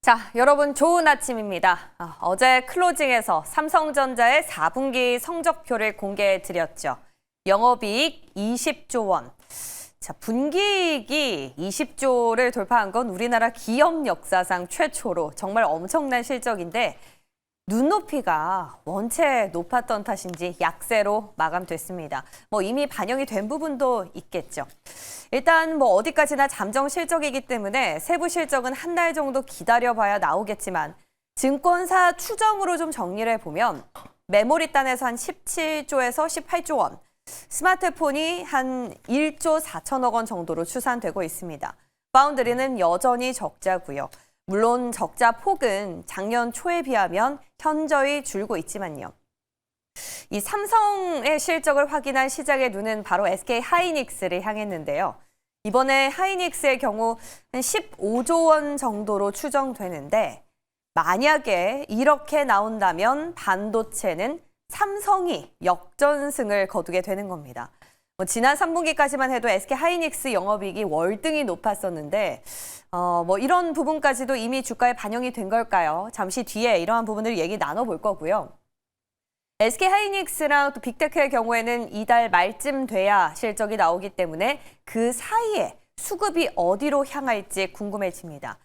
자, 여러분 좋은 아침입니다. 어제 클로징에서 삼성전자의 4분기 성적표를 공개해 드렸죠. 영업이익 20조 원. 자, 분기이익이 20조를 돌파한 건 우리나라 기업 역사상 최초로 정말 엄청난 실적인데 눈높이가 원체 높았던 탓인지 약세로 마감됐습니다. 이미 반영이 된 부분도 있겠죠. 일단 어디까지나 잠정 실적이기 때문에 세부 실적은 한 달 정도 기다려봐야 나오겠지만 증권사 추정으로 좀 정리를 해보면 메모리단에서 한 17조에서 18조 원, 스마트폰이 한 1조 4천억 원 정도로 추산되고 있습니다. 파운드리는 여전히 적자고요. 물론 적자 폭은 작년 초에 비하면 현저히 줄고 있지만요. 이 삼성의 실적을 확인한 시장의 눈은 바로 SK 하이닉스를 향했는데요. 이번에 하이닉스의 경우 한 15조 원 정도로 추정되는데 만약에 이렇게 나온다면 반도체는 삼성이 역전승을 거두게 되는 겁니다. 지난 3분기까지만 해도 SK 하이닉스 영업이익이 월등히 높았었는데 이런 부분까지도 이미 주가에 반영이 된 걸까요? 잠시 뒤에 이러한 부분을 얘기 나눠볼 거고요. SK 하이닉스랑 또 빅테크의 경우에는 이달 말쯤 돼야 실적이 나오기 때문에 그 사이에 수급이 어디로 향할지 궁금해집니다.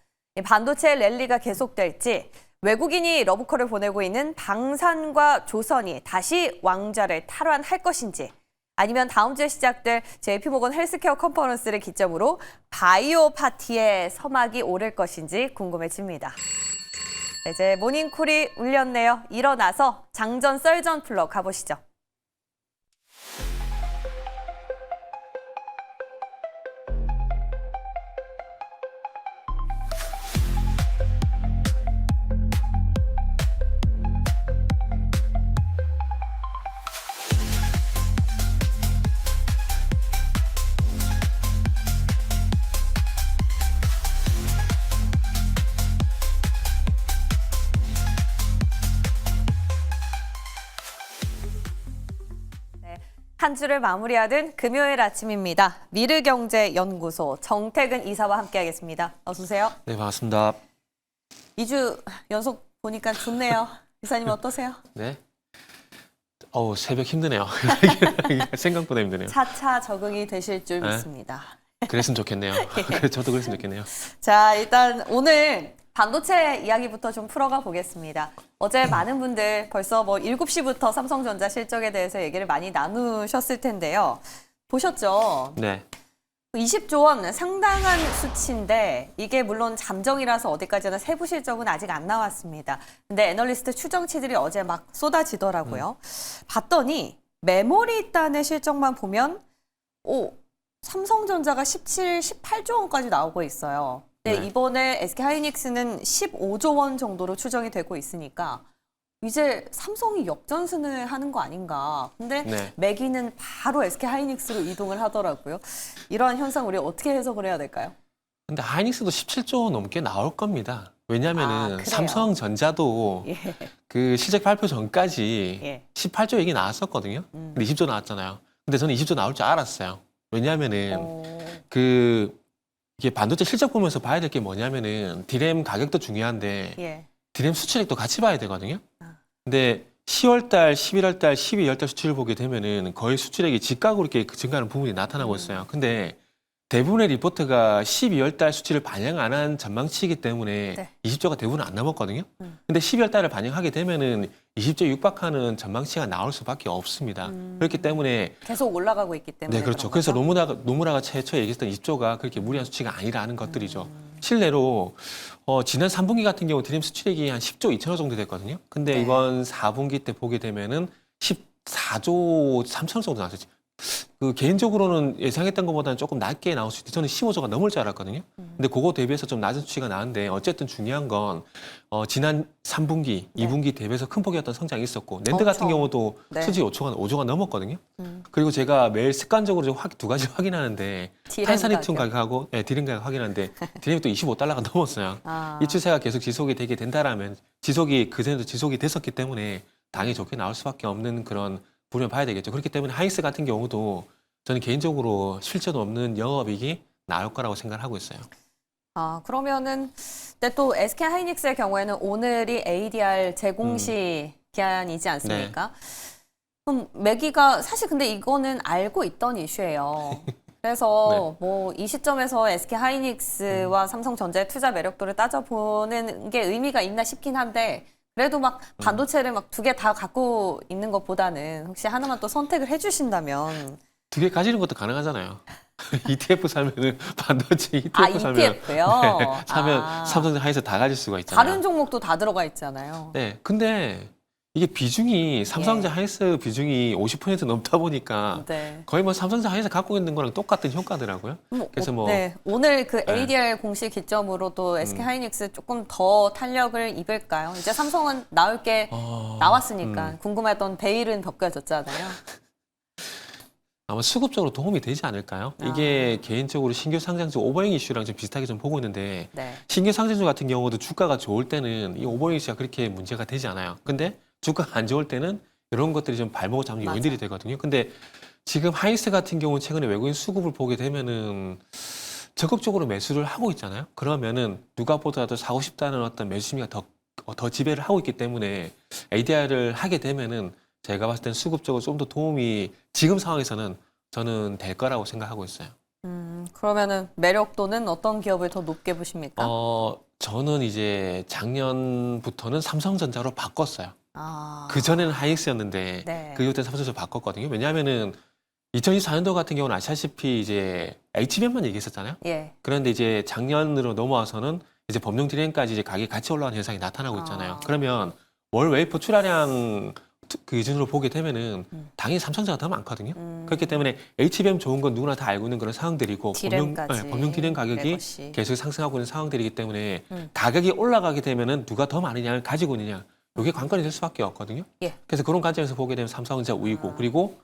반도체 랠리가 계속될지 외국인이 러브콜을 보내고 있는 방산과 조선이 다시 왕좌를 탈환할 것인지 아니면 다음 주에 시작될 JP모건 헬스케어 컨퍼런스를 기점으로 바이오 파티에 서막이 오를 것인지 궁금해집니다. 이제 모닝콜이 울렸네요. 일어나서 장전 썰전 풀러 가보시죠. 한 주를 마무리하는 금요일 아침입니다. 미르경제연구소 정태근 이사와 함께하겠습니다. 어서 오세요. 네, 반갑습니다. 2주 연속 보니까 좋네요. 이사님 어떠세요? 네. 새벽 힘드네요. 생각보다 힘드네요. 차차 적응이 되실 줄 네? 믿습니다. 그랬으면 좋겠네요. 저도 그랬으면 좋겠네요. 자, 일단 오늘 반도체 이야기부터 좀 풀어가 보겠습니다. 어제 많은 분들 벌써 7시부터 삼성전자 실적에 대해서 얘기를 많이 나누셨을 텐데요. 보셨죠? 네. 20조 원 상당한 수치인데 이게 물론 잠정이라서 어디까지나 세부 실적은 아직 안 나왔습니다. 근데 애널리스트 추정치들이 어제 막 쏟아지더라고요. 봤더니 메모리 단의 실적만 보면 삼성전자가 18조 원까지 나오고 있어요. 네, 이번에 SK 하이닉스는 15조 원 정도로 추정이 되고 있으니까 이제 삼성이 역전승을 하는 거 아닌가. 근데 매기는 바로 SK 하이닉스로 이동을 하더라고요. 이러한 현상 우리 어떻게 해석을 해야 될까요? 근데 하이닉스도 17조 넘게 나올 겁니다. 왜냐면은 삼성전자도 그 실적 발표 전까지 18조 얘기 나왔었거든요. 근데 20조 나왔잖아요. 근데 저는 20조 나올 줄 알았어요. 왜냐면은 이게 반도체 실적 보면서 봐야 될 게 뭐냐면은 디램 가격도 중요한데 디램 수출액도 같이 봐야 되거든요. 근데 10월달, 11월달, 12월달 수출을 보게 되면은 거의 수출액이 직각으로 이렇게 증가하는 부분이 나타나고 있어요. 근데 대부분의 리포트가 12월달 수치를 반영 안 한 전망치이기 때문에 20조가 대부분 안 넘었거든요. 근데 12월달을 반영하게 되면은 20조 육박하는 전망치가 나올 수밖에 없습니다. 그렇기 때문에 계속 올라가고 있기 때문에. 네, 그렇죠. 그래서 노무라가 최초에 얘기했던 20조가 그렇게 무리한 수치가 아니라는 것들이죠. 실내로 지난 3분기 같은 경우 디램 수출액이 한 10조 2천억 정도 됐거든요. 근데 이번 4분기 때 보게 되면은 14조 3천억 정도 나왔어요. 개인적으로는 예상했던 것보다는 조금 낮게 나올 수 있는데 저는 15조가 넘을 줄 알았거든요. 근데 그거 대비해서 좀 낮은 수치가 나왔는데 어쨌든 중요한 건 지난 3분기, 2분기 대비해서 큰 폭이었던 성장이 있었고 낸드 같은 경우도 수치 5조가 넘었거든요. 그리고 제가 매일 습관적으로 두 가지 확인하는데 탄산리튬 가격하고 디램 가격 확인하는데 디램이 또 25달러가 넘었어요. 이 추세가 계속 지속이 되게 된다라면 그전에도 지속이 됐었기 때문에 당연히 좋게 나올 수밖에 없는 그런 부분을 봐야 되겠죠. 그렇기 때문에 하이닉스 같은 경우도 저는 개인적으로 실제도 없는 영업이익이 나올 거라고 생각을 하고 있어요. 그러면은 근데 또 SK 하이닉스의 경우에는 오늘이 ADR 제공시 기한이지 않습니까? 그럼 매기가 사실 근데 이거는 알고 있던 이슈예요. 그래서 뭐 이 시점에서 SK 하이닉스와 삼성전자의 투자 매력도를 따져보는 게 의미가 있나 싶긴 한데 그래도 막 반도체를 막 두 개 다 갖고 있는 것보다는 혹시 하나만 또 선택을 해주신다면 두 개 가지는 것도 가능하잖아요. ETF 사면은 반도체 ETF 사면 ETF요? 사면 삼성전자 하이닉스 다 가질 수가 있잖아요. 다른 종목도 다 들어가 있잖아요. 네, 근데 이게 비중이 삼성전자 하이닉스 비중이 50% 넘다 보니까 네. 거의 뭐 삼성전자 하이닉스 갖고 있는 거랑 똑같은 효과더라고요. 그래서 뭐 네, 오늘 그 ADR 공시 기점으로 또 SK 하이닉스 조금 더 탄력을 입을까요? 이제 삼성은 나올 게 나왔으니까 궁금했던 베일은 벗겨졌잖아요. 아마 수급적으로 도움이 되지 않을까요? 이게 개인적으로 신규 상장주 오버행 이슈랑 좀 비슷하게 좀 보고 있는데 네. 신규 상장주 같은 경우도 주가가 좋을 때는 이 오버행 이슈가 그렇게 문제가 되지 않아요. 근데 주가가 안 좋을 때는 이런 것들이 좀 발목을 잡는 요인들이 되거든요. 근데 지금 하이닉스 같은 경우는 최근에 외국인 수급을 보게 되면은 적극적으로 매수를 하고 있잖아요. 그러면은 누가 보더라도 사고 싶다는 어떤 매수 심리가 더 지배를 하고 있기 때문에 ADR을 하게 되면은 제가 봤을 땐 수급적으로 좀 더 도움이 지금 상황에서는 저는 될 거라고 생각하고 있어요. 그러면은 매력도는 어떤 기업을 더 높게 보십니까? 저는 이제 작년부터는 삼성전자로 바꿨어요. 아, 그전에는 하이닉스였는데 네. 그 이후 때 삼성전자로 바꿨거든요. 왜냐하면은 2024년도 같은 경우는 아시다시피 이제 HBM만 얘기했었잖아요. 예. 그런데 이제 작년으로 넘어와서는 이제 법령 디램까지 이제 가격이 같이 올라가는 현상이 나타나고 있잖아요. 그러면 월 웨이퍼 출하량 그 기준으로 보게 되면은 당연히 삼성전자가 더 많거든요. 그렇기 때문에 HBM 좋은 건 누구나 다 알고 있는 그런 상황들이고 디램까지 법령 디램 가격이 매것이. 계속 상승하고 있는 상황들이기 때문에 가격이 올라가게 되면은 누가 더 많은 양을 가지고 있느냐 이게 관건이 될 수밖에 없거든요. 예. 그래서 그런 관점에서 보게 되면 삼성전자 우위고 그리고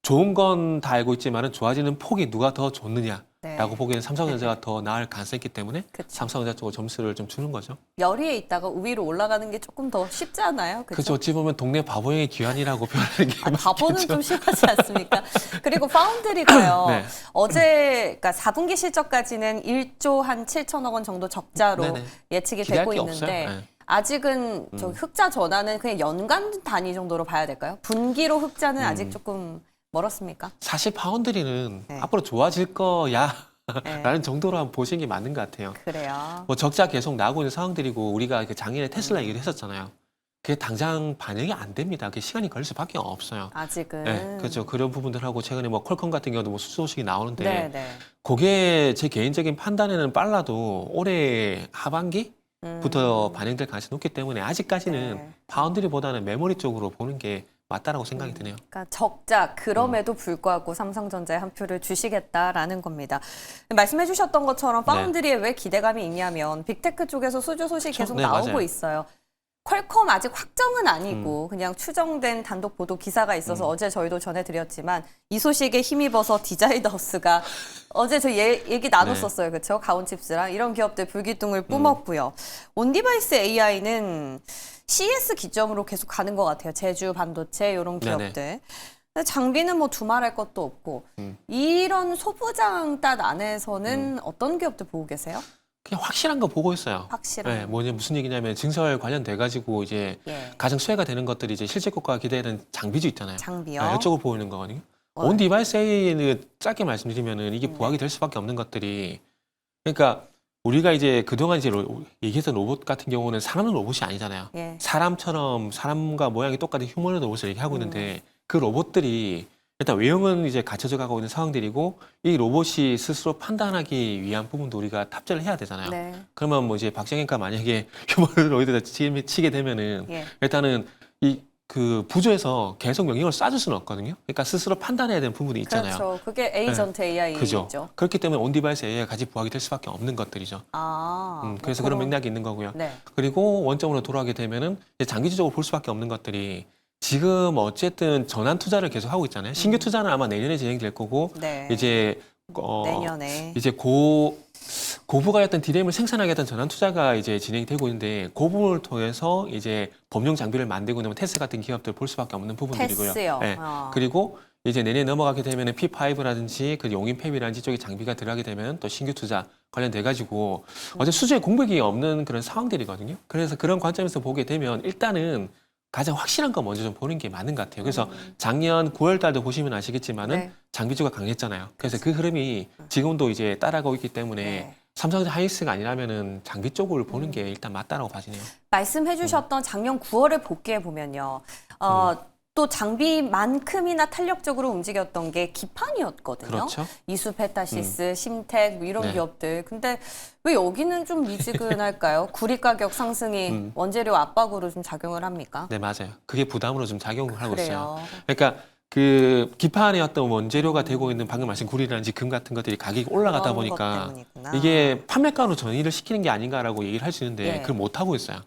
좋은 건 다 알고 있지만은 좋아지는 폭이 누가 더 좋느냐라고 네. 보기에는 삼성전자가 더 나을 가능성이 있기 때문에 그쵸. 삼성전자 쪽으로 점수를 좀 주는 거죠. 열의에 있다가 우위로 올라가는 게 조금 더 쉽지 않아요? 그렇죠. 그렇죠? 어찌 보면 동네 바보형의 귀환이라고 표현하는 게 바보는 맞겠죠. 좀 심하지 않습니까? 그리고 파운드리가요. 네. 어제 그러니까 4분기 실적까지는 1조 한 7천억 원 정도 적자로 네네. 예측이 기대할 되고 게 있는데 없어요. 네. 아직은 저 흑자 전환은 그냥 연간 단위 정도로 봐야 될까요? 분기로 흑자는 아직 조금 멀었습니까? 사실 파운드리는 네. 앞으로 좋아질 거야 네. 라는 정도로 한번 보시는 게 맞는 것 같아요. 그래요. 뭐 적자 계속 나오고 있는 상황들이고 우리가 그 작년에 테슬라 얘기도 했었잖아요. 그게 당장 반영이 안 됩니다. 그게 시간이 걸릴 수밖에 없어요. 아직은. 네, 그렇죠. 그런 부분들하고 최근에 뭐 퀄컴 같은 경우도 뭐 수주 소식이 나오는데 네, 네. 그게 제 개인적인 판단에는 빨라도 올해 하반기부터 반영될 가능성이 높기 때문에 아직까지는 네. 파운드리보다는 메모리 쪽으로 보는 게 맞다라고 생각이 드네요. 그러니까 적자 그럼에도 불구하고 삼성전자에 한 표를 주시겠다라는 겁니다. 말씀해 주셨던 것처럼 파운드리에 왜 기대감이 있냐면 빅테크 쪽에서 수주 소식이 계속 네, 나오고 맞아요. 있어요. 퀄컴 아직 확정은 아니고 그냥 추정된 단독 보도 기사가 있어서 어제 저희도 전해드렸지만 이 소식에 힘입어서 디자이더스가 어제 저 얘기 나눴었어요. 그렇죠? 가온칩스랑 이런 기업들 불기둥을 뿜었고요. 온디바이스 AI는 CS 기점으로 계속 가는 것 같아요. 제주 반도체 이런 기업들. 근데 장비는 뭐 두말할 것도 없고 이런 소부장단 안에서는 어떤 기업들 보고 계세요? 그냥 확실한 거 보고 있어요. 확실한. 네, 뭐냐 무슨 얘기냐면 증설 관련돼 가지고 이제 예. 가장 수혜가 되는 것들이 이제 실제 효과가 기대되는 장비주 있잖아요. 장비요. 네, 이쪽을 보고 있는 거거든요. 어. 온 디바이스 A는 짧게 말씀드리면은 이게 부각이 될 수밖에 없는 것들이 그러니까 우리가 이제 그동안 이제 얘기했던 로봇 같은 경우는 사람은 로봇이 아니잖아요. 예. 사람처럼 사람과 모양이 똑같은 휴머노드 로봇을 얘기하고 있는데 그 로봇들이 일단 외형은 이제 갖춰져 가고 있는 상황들이고 이 로봇이 스스로 판단하기 위한 부분도 우리가 탑재를 해야 되잖아요. 네. 그러면 뭐 이제 박정희가 만약에 휴머노이드에다 치게 되면은 예. 일단은 이 그 부조에서 계속 명령을 쏴줄 수는 없거든요. 그러니까 스스로 판단해야 되는 부분이 있잖아요. 그렇죠. 그게 에이전트 AI죠. 그죠. 그렇기 때문에 온디바이스 AI가 같이 부각이 될 수밖에 없는 것들이죠. 아, 그래서 뭐 그런 맥락이 있는 거고요. 네. 그리고 원점으로 돌아가게 되면은 이제 장기적으로 볼 수밖에 없는 것들이 지금 어쨌든 전환 투자를 계속 하고 있잖아요. 신규 투자는 아마 내년에 진행될 거고 네. 이제 내년에. 이제 고부가였던 디램을 생산하겠다는 전환 투자가 이제 진행이 되고 있는데 그 부분을 통해서 이제 범용 장비를 만들고 있는 테스 같은 기업들 볼 수밖에 없는 부분들이고요. 테스요. 네. 아. 그리고 이제 내년에 넘어가게 되면은 P5라든지 그 용인 팹이라든지 쪽에 장비가 들어가게 되면 또 신규 투자 관련돼 가지고 어제 수주에 공백이 없는 그런 상황들이거든요. 그래서 그런 관점에서 보게 되면 일단은 가장 확실한 거 먼저 좀 보는 게 맞는 것 같아요. 그래서 작년 9월 달도 보시면 아시겠지만은 네. 장비주가 강했잖아요. 그래서 그 흐름이 지금도 이제 따라가고 있기 때문에 네. 삼성전자 하이닉스가 아니라면은 장비 쪽을 보는 게 일단 맞다라고 봐지네요. 말씀해주셨던 작년 9월에 복귀해 보면요. 또 장비만큼이나 탄력적으로 움직였던 게 기판이었거든요. 그렇죠. 이수페타시스, 심텍 뭐 이런 네. 기업들. 근데 왜 여기는 좀 미지근할까요? 구리 가격 상승이 원재료 압박으로 좀 작용을 합니까? 네, 맞아요. 그게 부담으로 좀 작용을 하고 있어요. 그래요. 그러니까 그 기판의 어떤 원재료가 되고 있는 방금 말씀 구리라든지 금 같은 것들이 가격이 올라가다 그런 것 보니까 때문이구나. 이게 판매가로 전이를 시키는 게 아닌가라고 얘기를 할 수 있는데 예. 그걸 못 하고 있어요.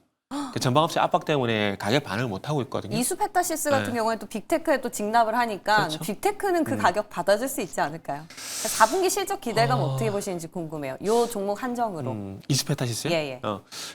그 전방업체 압박 때문에 가격 반응을 못 하고 있거든요. 이수페타시스 같은 네. 경우에 또 빅테크에 또 직납을 하니까 그렇죠. 빅테크는 그 가격 받아줄 수 있지 않을까요? 4분기 실적 기대감 어떻게 보시는지 궁금해요. 요 종목 한정으로. 이스페타시스요? 예, 예.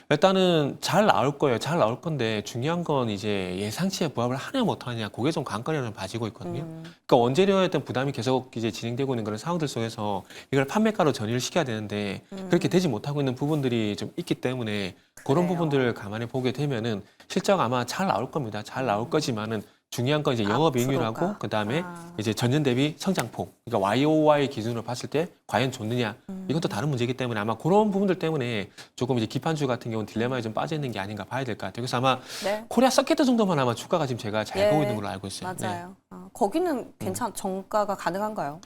일단은 잘 나올 거예요. 잘 나올 건데 중요한 건 이제 예상치에 부합을 하냐 못하냐 그게 좀 관건이라는 봐지고 있거든요. 그러니까 원재료에 대한 부담이 계속 이제 진행되고 있는 그런 상황들 속에서 이걸 판매가로 전이를 시켜야 되는데 그렇게 되지 못하고 있는 부분들이 좀 있기 때문에 그런 그래요. 부분들을 감안해 보게 되면은 실적 아마 잘 나올 겁니다. 잘 나올 거지만은 중요한 건 이제 영업이익률하고 앞으로가. 그다음에 이제 전년 대비 성장폭, 그러니까 YOY 기준으로 봤을 때 과연 좋느냐 이것도 다른 문제이기 때문에 아마 그런 부분들 때문에 조금 이제 기판주 같은 경우는 딜레마에 좀 빠져 있는 게 아닌가 봐야 될 것 같아요. 그래서 아마 네. 코리아 서킷 정도만 아마 주가가 지금 제가 잘 예, 보고 있는 걸로 알고 있어요. 네. 맞아요. 거기는 정가가 가능한가요?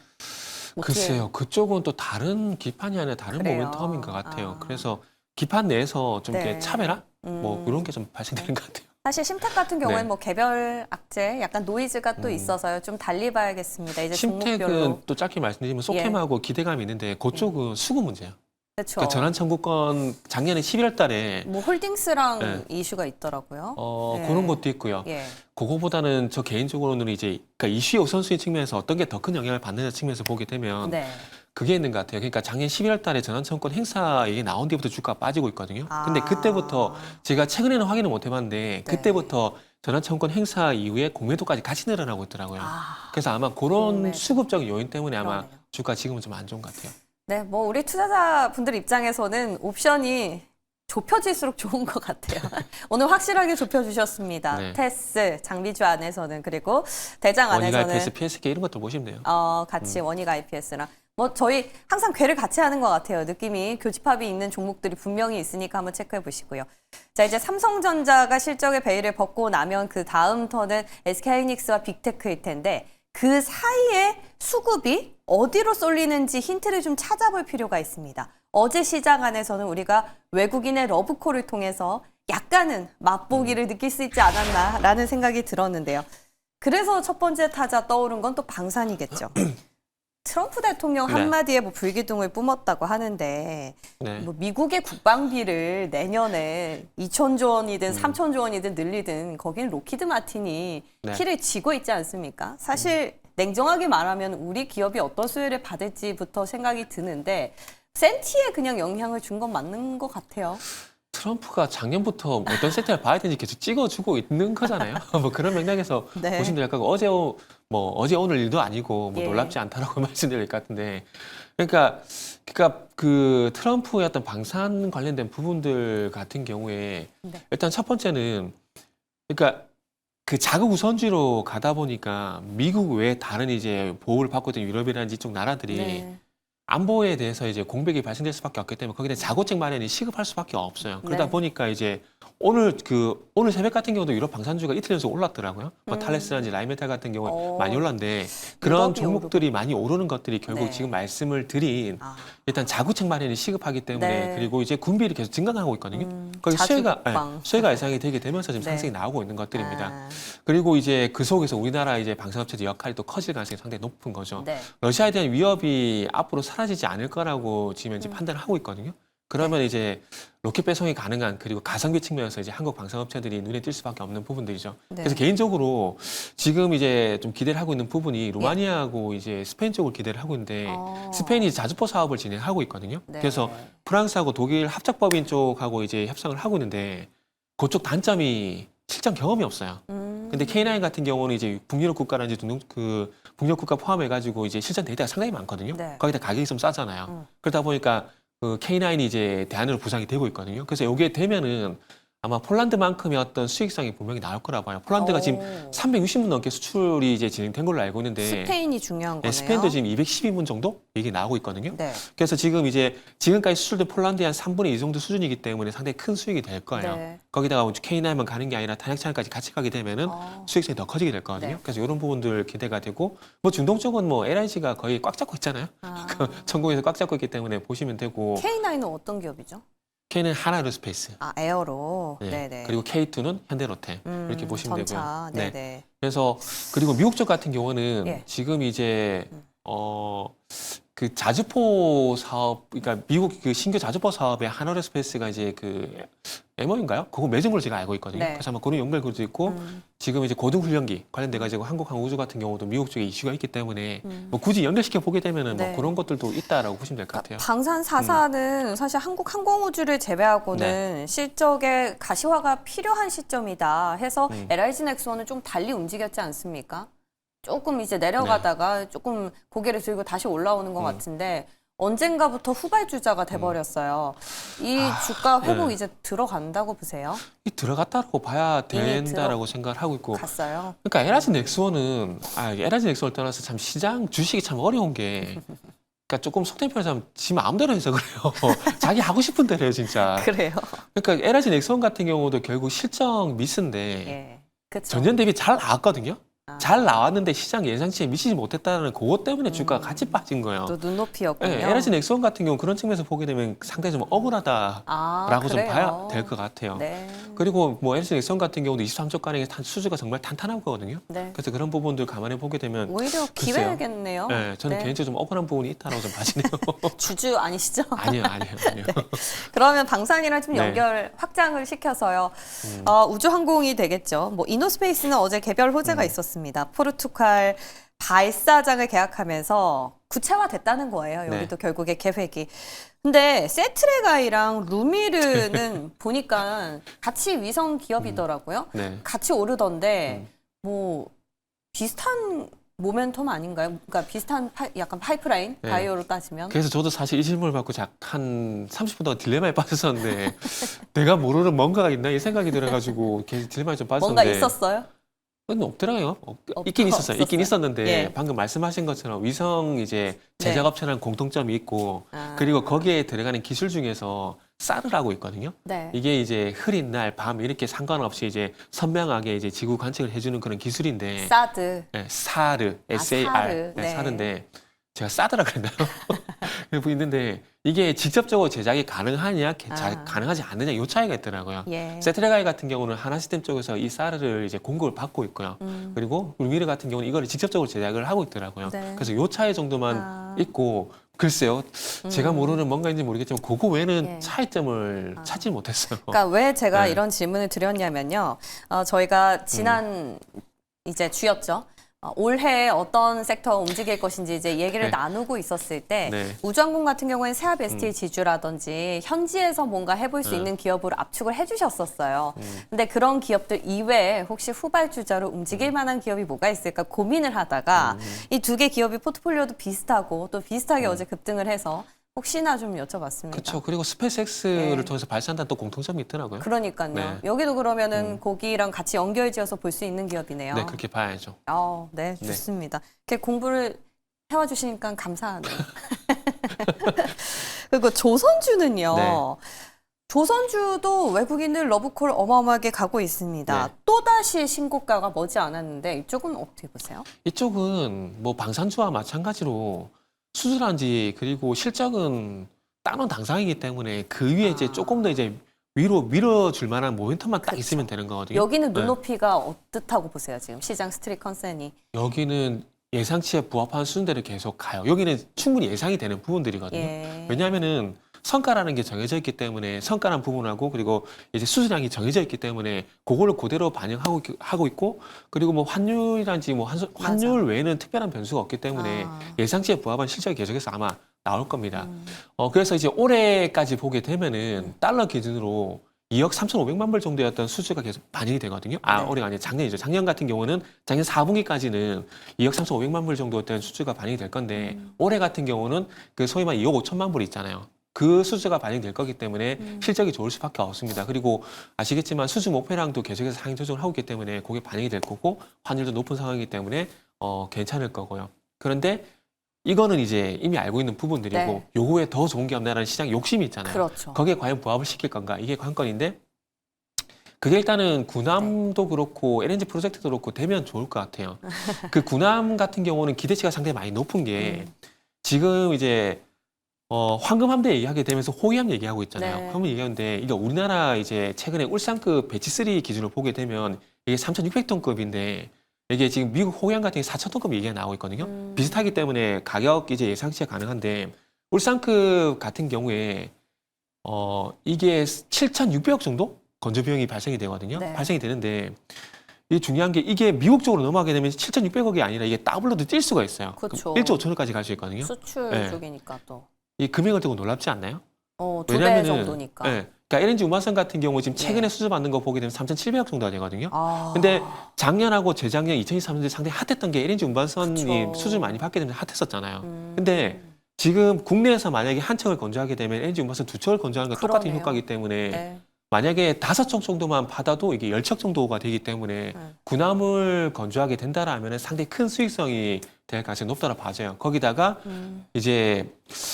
어떻게- 글쎄요, 그쪽은 또 다른 기판이 아니라 다른 그래요. 모멘텀인 것 같아요. 아. 그래서 기판 내에서 좀 네. 이렇게 차별화 뭐 이런 게 좀 발생되는 것 같아요. 사실 심텍 같은 경우에는 네. 뭐 개별 악재, 약간 노이즈가 또 있어서요. 좀 달리 봐야겠습니다. 이제 종목별로. 심택은 또 짧게 말씀드리면 소캠하고 기대감이 있는데 그쪽은 수급 문제예요. 그렇죠. 그러니까 전환 청구권 작년에 11월 달에 뭐 홀딩스랑 네. 이슈가 있더라고요. 네. 그런 것도 있고요. 예. 그거보다는 저 개인적으로는 이제 그러니까 이슈의 우선순위 측면에서 어떤 게 더 큰 영향을 받느냐 측면에서 보게 되면 네. 그게 있는 것 같아요. 그러니까 작년 11월 달에 전환청구권 행사 얘기 나온 뒤부터 주가가 빠지고 있거든요. 근데 그때부터 제가 최근에는 확인을 못 해봤는데 그때부터 전환청구권 행사 이후에 공매도까지 같이 늘어나고 있더라고요. 그래서 아마 그런 공매도. 수급적인 요인 때문에 아마 그러네요. 주가 지금은 좀 안 좋은 것 같아요. 네, 뭐 우리 투자자분들 입장에서는 옵션이 좁혀질수록 좋은 것 같아요. 오늘 확실하게 좁혀주셨습니다. 네. 테스, 장비주 안에서는 그리고 대장 원희가 안에서는 IPS, PSK 이런 것들 보시면 돼요. 같이 원익 IPS랑 뭐 저희 항상 궤를 같이 하는 것 같아요. 느낌이 교집합이 있는 종목들이 분명히 있으니까 한번 체크해 보시고요. 자, 이제 삼성전자가 실적의 베일을 벗고 나면 그 다음 턴은 SK하이닉스와 빅테크일 텐데 그 사이에 수급이 어디로 쏠리는지 힌트를 좀 찾아볼 필요가 있습니다. 어제 시장 안에서는 우리가 외국인의 러브콜을 통해서 약간은 맛보기를 느낄 수 있지 않았나라는 생각이 들었는데요. 그래서 첫 번째 타자 떠오른 건 또 방산이겠죠. 트럼프 대통령 네. 한마디에 뭐 불기둥을 뿜었다고 하는데 네. 뭐 미국의 국방비를 내년에 2천조 원이든 3천조 원이든 늘리든 거기는 로키드 마틴이 네. 키를 쥐고 있지 않습니까? 사실 냉정하게 말하면 우리 기업이 어떤 수혜를 받을지부터 생각이 드는데 센티에 그냥 영향을 준 건 맞는 것 같아요. 트럼프가 작년부터 어떤 세팅을 봐야 되는지 계속 찍어주고 있는 거잖아요. 뭐 그런 맥락에서 네. 보시면 약간 어제 오늘 일도 아니고 뭐 예. 놀랍지 않다라고 말씀드릴 것 같은데, 그러니까 그 트럼프의 어떤 방산 관련된 부분들 같은 경우에 네. 일단 첫 번째는 그러니까 그 자국 우선주의로 가다 보니까 미국 외에 다른 이제 보호를 받고 있던 유럽이라든지 이쪽 나라들이 네. 안보에 대해서 이제 공백이 발생될 수밖에 없기 때문에 거기에 자구책 마련이 시급할 수밖에 없어요. 그러다 네. 보니까 이제 오늘 새벽 같은 경우도 유럽 방산주가 이틀 연속 올랐더라고요. 뭐 탈레스라든지 라이메탈 같은 경우에 많이 올랐는데 그런 유럽이 종목들이 많이 오르는 것들이 결국 네. 지금 말씀을 드린 일단 자구책 마련이 시급하기 때문에 네. 그리고 이제 군비를 계속 증강하고 있거든요. 거기 수혜가 자주국방. 수혜가 예상이 되게 되면서 지금 네. 상승이 나오고 있는 것들입니다. 아, 그리고 이제 그 속에서 우리나라 이제 방산업체들 역할이 또 커질 가능성이 상당히 높은 거죠. 네. 러시아에 대한 위협이 앞으로 사라지지 않을 거라고 지금 현재 판단을 하고 있거든요. 그러면 이제 로켓 배송이 가능한 그리고 가성비 측면에서 이제 한국 방산업체들이 눈에 띌 수밖에 없는 부분들이죠. 네. 그래서 개인적으로 지금 이제 좀 기대를 하고 있는 부분이 루마니아하고 이제 스페인 쪽을 기대를 하고 있는데 스페인이 자주포 사업을 진행하고 있거든요. 네. 그래서 프랑스하고 독일 합작법인 쪽하고 이제 협상을 하고 있는데 그쪽 단점이 실전 경험이 없어요. 근데 K9 같은 경우는 이제 북유럽 국가라든지 그 북유럽 국가 포함해가지고 이제 실전 데이터가 상당히 많거든요. 네. 거기다 가격이 좀 싸잖아요. 그러다 보니까 그 K9이 이제 대안으로 부상이 되고 있거든요. 그래서 이게 되면은 아마 폴란드만큼의 어떤 수익성이 분명히 나올 거라고 봐요. 폴란드가 지금 360문 넘게 수출이 이제 진행된 걸로 알고 있는데 스페인이 중요한 네, 거네요. 스페인도 지금 212문 정도 얘기 나오고 있거든요. 네. 그래서 지금 이제 지금까지 수출된 폴란드의 한 3분의 2 정도 수준이기 때문에 상당히 큰 수익이 될 거예요. 네. 거기다가 K9만 가는 게 아니라 탄약 채널까지 같이 가게 되면은 수익성이 더 커지게 될 거거든요. 네. 그래서 이런 부분들 기대가 되고 뭐 중동 쪽은 뭐 LIG가 거의 꽉 잡고 있잖아요. 전국에서 꽉 잡고 있기 때문에 보시면 되고 K9은 어떤 기업이죠? K는 하나에어스페이스. 아, 에어로. 네. 네네. 그리고 K2는 현대로템 이렇게 보시면 전차. 되고요. 네네. 그래서 그리고 미국 쪽 같은 경우는 예. 지금 이제 그 자주포 사업, 그러니까 미국 그 신규 자주포 사업에 하나에어스페이스가 이제 그 MO인가요? 그거 맺은 걸로 제가 알고 있거든요. 네. 그래서 아마 그런 연결고도 있고 지금 이제 고등훈련기 관련돼 가지고 한국항공우주 같은 경우도 미국 쪽에 이슈가 있기 때문에 뭐 굳이 연결시켜 보게 되면은 네. 뭐 그런 것들도 있다라고 보시면 될 것 같아요. 방산 4사는 사실 한국 항공우주를 제외하고는 실적에 가시화가 필요한 시점이다 해서 LIG 넥스원은 좀 달리 움직였지 않습니까? 조금 이제 내려가다가 조금 고개를 들고 다시 올라오는 것 같은데 언젠가부터 후발주자가 돼버렸어요. 이 주가 회복 이제 들어간다고 보세요? 이 들어갔다고 봐야 된다라고 생각을 하고 있고. 갔어요. 그러니까 LIG 넥스원은 LIG 넥스원을 떠나서 참 시장 주식이 참 어려운 게 그러니까 조금 속된 표현을 하면 지 마음대로 해서 그래요. 자기 하고 싶은 대로 해요, 진짜. 그래요. 그러니까 LIG 넥스원 같은 경우도 결국 실적 미스인데 예. 그쵸. 전년 대비 잘 나왔거든요. 아. 잘 나왔는데 시장 예상치에 미치지 못했다는 그것 때문에 주가가 같이 빠진 거예요. 또 눈높이였군요. 네, LIG 넥스원 같은 경우 그런 측면에서 보게 되면 상당히 좀 억울하다라고 좀 그래요? 봐야 될 것 같아요. 네. 그리고 뭐 LIG 넥스원 같은 경우도 23조 가량의 수주가 정말 탄탄한 거거든요. 네. 그래서 그런 부분들 감안해 보게 되면 오히려 글쎄요. 기회겠네요. 네, 저는 네. 개인적으로 좀 억울한 부분이 있다라고 좀 봐지네요. 주주 아니시죠? 아니요. 그러면 방산이랑 좀 네. 연결 확장을 시켜서요. 우주항공이 되겠죠. 뭐 이노스페이스는 어제 개별 호재가 있었습니다. 포르투갈 발사장을 계약하면서 구체화됐다는 거예요. 여기도 결국에 계획이. 근데 세트레가이랑 루미르는 보니까 같이 위성 기업이더라고요. 네. 같이 오르던데 뭐 비슷한 모멘텀 아닌가요? 그러니까 비슷한 약간 파이프라인 네. 바이오로 따지면. 그래서 저도 사실 이 질문을 받고 한 30분 동안 딜레마에 빠졌었는데 내가 모르는 뭔가가 있나 이 생각이 들어가지고 계속 딜레마에 좀 빠졌는데 뭔가 있었어요? 근데 없더라고요. 있긴 있었어요. 있긴 있었는데 예. 방금 말씀하신 것처럼 위성 이제 제작업체라는 공통점이 있고 그리고 거기에 들어가는 기술 중에서 사르라고 있거든요. 네. 이게 이제 흐린 날, 밤 이렇게 상관없이 이제 선명하게 이제 지구 관측을 해주는 그런 기술인데 사드. 네, 사르, SAR, 사르. 네, 네. 사르인데 제가 사드라 그랬나요? 그리고 있는데 이게 직접적으로 제작이 가능하냐, 가능하지 않느냐 이 차이가 있더라고요. 예. 세트레가이 같은 경우는 하나 시스템 쪽에서 이 사르를 이제 공급을 받고 있고요. 그리고 루미르 같은 경우는 이거를 직접적으로 제작을 하고 있더라고요. 네. 그래서 이 차이 정도만 있고 글쎄요, 제가 모르는 뭔가인지 모르겠지만 그거 외에는 예. 차이점을 찾지 못했어요. 그러니까 왜 제가 네. 이런 질문을 드렸냐면요. 저희가 지난 이제 주였죠. 올해 어떤 섹터가 움직일 것인지 이제 얘기를 네. 나누고 있었을 때 네. 우주항공 같은 경우에는 세압 ST 지주라든지 현지에서 뭔가 해볼 수 있는 기업으로 압축을 해주셨었어요. 근데 그런 기업들 이외에 혹시 후발주자로 움직일 만한 기업이 뭐가 있을까 고민을 하다가 이 두 개 기업이 포트폴리오도 비슷하고 또 비슷하게 어제 급등을 해서 혹시나 좀 여쭤봤습니다. 그렇죠. 그리고 스페이스X를 네. 통해서 발사한다는 또 공통점이 있더라고요. 그러니까요. 네. 여기도 그러면은 거기랑 같이 연결지어서 볼 수 있는 기업이네요. 네, 그렇게 봐야죠. 네, 좋습니다. 이렇게 공부를 해와주시니까 감사하네요. 그리고 조선주는요. 네. 조선주도 외국인들 러브콜 어마어마하게 가고 있습니다. 네. 또다시 신고가가 머지 않았는데 이쪽은 어떻게 보세요? 이쪽은 뭐 방산주와 마찬가지로 수주란지 그리고 실적은 따놓은 당상이기 때문에 그 위에 이제 조금 더 이제 위로 밀어줄 만한 모멘텀만 딱 있으면 되는 거거든요. 여기는 네. 눈높이가 어떻다고 보세요? 지금 시장 스트릿 컨센이. 여기는 예상치에 부합한 수준대로 계속 가요. 여기는 충분히 예상이 되는 부분들이거든요. 예. 왜냐하면은 성과라는 게 정해져 있기 때문에 성과란 부분하고 그리고 이제 수수량이 정해져 있기 때문에 그거를 그대로 반영하고 있고 그리고 뭐 환율이란지 뭐 환율 외에는 특별한 변수가 없기 때문에 예상치에 부합한 실적이 계속해서 아마 나올 겁니다. 그래서 이제 올해까지 보게 되면은 달러 기준으로 2억 3,500만 불 정도였던 수주가 계속 반영이 되거든요. 올해가 아니라 작년이죠. 작년 같은 경우는 작년 4분기까지는 2억 3,500만 불 정도였던 수주가 반영이 될 건데 올해 같은 경우는 그 소위 말해 2억 5천만 불이 있잖아요. 그 수주가 반영될 거기 때문에 실적이 좋을 수밖에 없습니다. 그리고 아시겠지만 수주 목표량도 계속해서 상향 조정을 하고 있기 때문에 그게 반영이 될 거고 환율도 높은 상황이기 때문에 괜찮을 거고요. 그런데 이거는 이제 이미 알고 있는 부분들이고 네. 요 후에 더 좋은 게 없나라는 시장 욕심이 있잖아요. 그렇죠. 거기에 과연 부합을 시킬 건가 이게 관건인데 그게 일단은 군함도 그렇고 LNG 프로젝트도 그렇고 되면 좋을 것 같아요. 그 군함 같은 경우는 기대치가 상당히 많이 높은 게 지금 이제 황금함대 얘기하게 되면서 호위함 얘기하고 있잖아요. 네. 황금 얘기하는데 이게 우리나라 이제 최근에 울산급 배치3 기준으로 보게 되면 이게 3,600톤급인데 이게 지금 미국 호위함 같은 게 4,000톤급 얘기가 나오고 있거든요. 비슷하기 때문에 가격 이제 예상치가 가능한데 울산급 같은 경우에 이게 7,600억 정도 건조 비용이 발생이 되거든요. 네. 발생이 되는데 이게 중요한 게 이게 미국 쪽으로 넘어가게 되면 7,600억이 아니라 이게 더블로도 뛸 수가 있어요. 그렇죠. 1조 5천억까지 갈 수 있거든요. 수출 네. 쪽이니까 또. 이 금액을 두고 놀랍지 않나요? 2배 정도니까. 예, 그러니까 LNG 우마선 같은 경우 지금 최근에 네. 수주 받는 거 보게 되면 3,700억 정도가 되거든요. 아. 근데 작년하고 재작년 2023년에 상당히 핫했던 게 LNG 운반선이 그쵸. 수주를 많이 받게 되면 핫했었잖아요. 근데 지금 국내에서 만약에 한 척을 건조하게 되면 LNG 운반선 두 척을 건조하는 거 똑같은 그러네요. 효과이기 때문에 네. 만약에 5척 정도만 받아도 이게 10척 정도가 되기 때문에 군함을 건조하게 된다라면 상당히 큰 수익성이 될 가능성이 높다고 봐져요. 거기다가 이제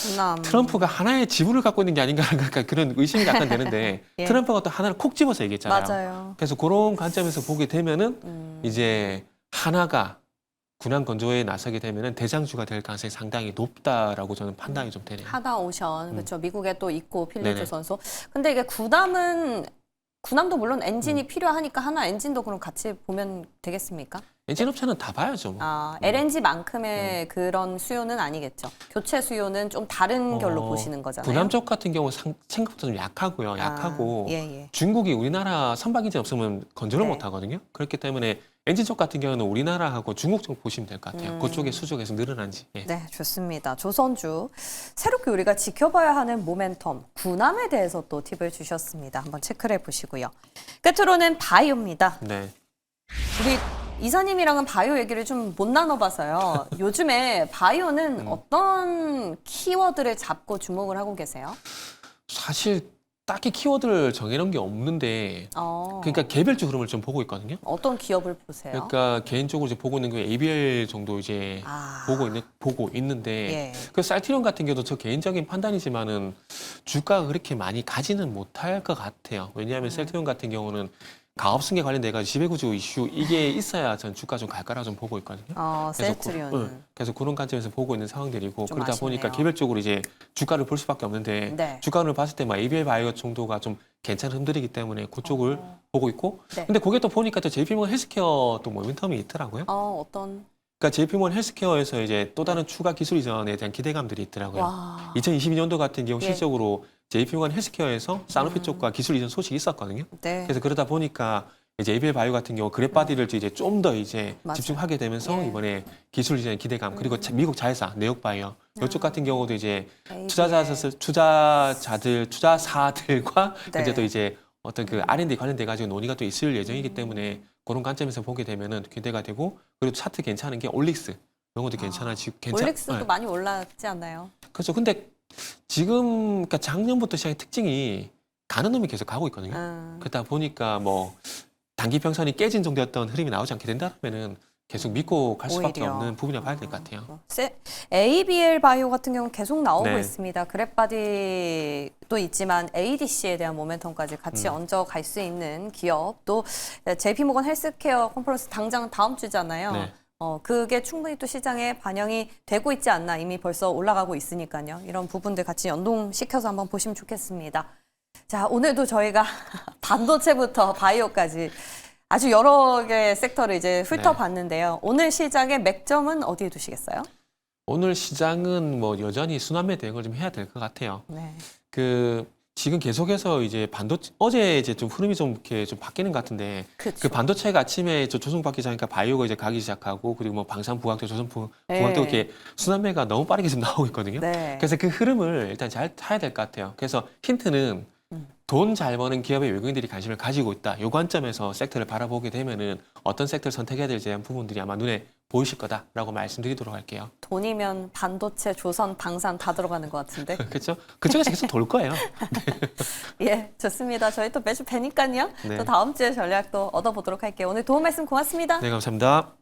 군함. 트럼프가 하나의 지분을 갖고 있는 게 아닌가라는 그런 의심이 약간 되는데 예. 트럼프가 또 하나를 콕 집어서 얘기했잖아요. 맞아요. 그래서 그런 관점에서 보게 되면은 이제 하나가 군함 건조에 나서게 되면은 대장주가 될 가능성이 상당히 높다라고 저는 판단이 좀 되네요. 하다 오션 그렇죠. 미국에 또 있고 필리프 네네. 선수. 근데 이게 군함도 물론 엔진이 필요하니까 하나 엔진도 그럼 같이 보면 되겠습니까? 엔진 업체는 다 봐야죠. 뭐. LNG만큼의 그런 수요는 아니겠죠. 교체 수요는 좀 다른 결로 보시는 거잖아요. 군함 쪽 같은 경우 생각보다 좀 약하고요. 약하고 예. 중국이 우리나라 선박 인진 없으면 건조를 네. 못 하거든요. 그렇기 때문에 엔진 쪽 같은 경우는 우리나라하고 중국 쪽 보시면 될 것 같아요. 그쪽에 수주가 계속 늘어난지. 예. 네, 좋습니다. 조선주 새롭게 우리가 지켜봐야 하는 모멘텀 군함에 대해서 또 팁을 주셨습니다. 한번 체크를 해보시고요. 끝으로는 바이오입니다. 네. 우리 이사님이랑은 바이오 얘기를 좀 못 나눠봐서요. 요즘에 바이오는 어떤 키워드를 잡고 주목을 하고 계세요? 사실 딱히 키워드를 정해놓은 게 없는데 그러니까 개별적 흐름을 좀 보고 있거든요. 어떤 기업을 보세요? 그러니까 개인적으로 이제 보고 있는 게 ABL 정도 이제 보고 있는데 예. 그 쌀티론 같은 경우도 저 개인적인 판단이지만은 주가가 그렇게 많이 가지는 못할 것 같아요. 왜냐하면 쌀티론 같은 경우는 가업 승계 관련돼 가지고 지배구조 이슈 이게 있어야 전 주가 좀 갈 거라 좀 보고 있거든요. 셀트리온. 그래서 그런 관점에서 보고 있는 상황들이고 좀 그러다 아쉽네요. 보니까 개별적으로 이제 주가를 볼 수밖에 없는데 네. 주가를 봤을 때 막 ABL 바이오 정도가 좀 괜찮은 흔들이기 때문에 그쪽을 보고 있고 네. 근데 거기에 또 보니까 또 JP모건 헬스케어 또 모멘텀이 있더라고요. 어떤? 그러니까 JP모건 헬스케어에서 이제 또 다른 추가 기술 이전에 대한 기대감들이 있더라고요. 와. 2022년도 같은 경우 예. 실적으로 JP모건 헬스케어에서 사노피 쪽과 기술 이전 소식이 있었거든요. 네. 그래서 그러다 보니까 이제 ABL 바이오 같은 경우 그랩바디를 이제 좀 더 이제 맞아요. 집중하게 되면서 예. 이번에 기술 이전 기대감 그리고 미국 자회사 네옥 바이오 이쪽 같은 경우도 이제 ABL. 투자사들과 네. 이제 또 이제 어떤 그 R&D 관련돼 가지고 논의가 또 있을 예정이기 때문에 그런 관점에서 보게 되면은 기대가 되고 그리고 차트 괜찮은 게 올릭스 이런 것도 괜찮아지고 올릭스도 네. 많이 올랐지 않나요? 그렇죠. 근데 지금 그러니까 작년부터 시장의 특징이 가는 놈이 계속 가고 있거든요. 그러다 보니까 뭐 단기 평선이 깨진 정도였던 흐름이 나오지 않게 된다면은 계속 믿고 갈 수밖에 오히려. 없는 부분이라고 봐야 될 것 같아요. ABL 바이오 같은 경우는 계속 나오고 네. 있습니다. 그랩바디도 있지만 ADC에 대한 모멘텀까지 같이 얹어 갈 수 있는 기업. 또 JP모건 헬스케어 컨퍼런스 당장 다음 주잖아요. 네. 그게 충분히 또 시장에 반영이 되고 있지 않나 이미 벌써 올라가고 있으니까요. 이런 부분들 같이 연동시켜서 한번 보시면 좋겠습니다. 자, 오늘도 저희가 반도체부터 바이오까지 아주 여러 개의 섹터를 이제 훑어봤는데요. 오늘 시장의 맥점은 어디에 두시겠어요? 오늘 시장은 뭐 여전히 순환매 대응을 좀 해야 될 것 같아요. 네. 그 지금 계속해서 이제 반도체 어제 이제 좀 흐름이 좀 이렇게 좀 바뀌는 것 같은데 그쵸. 그 반도체가 아침에 저 조성 받기 전이니까 바이오가 이제 가기 시작하고 그리고 뭐 방산부학도 조선부학도 네. 이렇게 순환매가 너무 빠르게 지금 나오고 있거든요. 네. 그래서 그 흐름을 일단 잘 타야 될 것 같아요. 그래서 힌트는 돈 잘 버는 기업에 외국인들이 관심을 가지고 있다. 이 관점에서 섹터를 바라보게 되면은 어떤 섹터를 선택해야 될지 대한 부분들이 아마 눈에 네. 거다라고 말씀드리도록 할게요. 돈이면 반도체, 조선, 방산 다 들어가는 것 같은데. 그렇죠? 그쪽에서 계속 돌 거예요. 예, 좋습니다. 저희 또 매주 뵈니까요. 네. 또 다음 주에 전략도 얻어보도록 할게요. 오늘 도움 말씀 고맙습니다. 네, 감사합니다.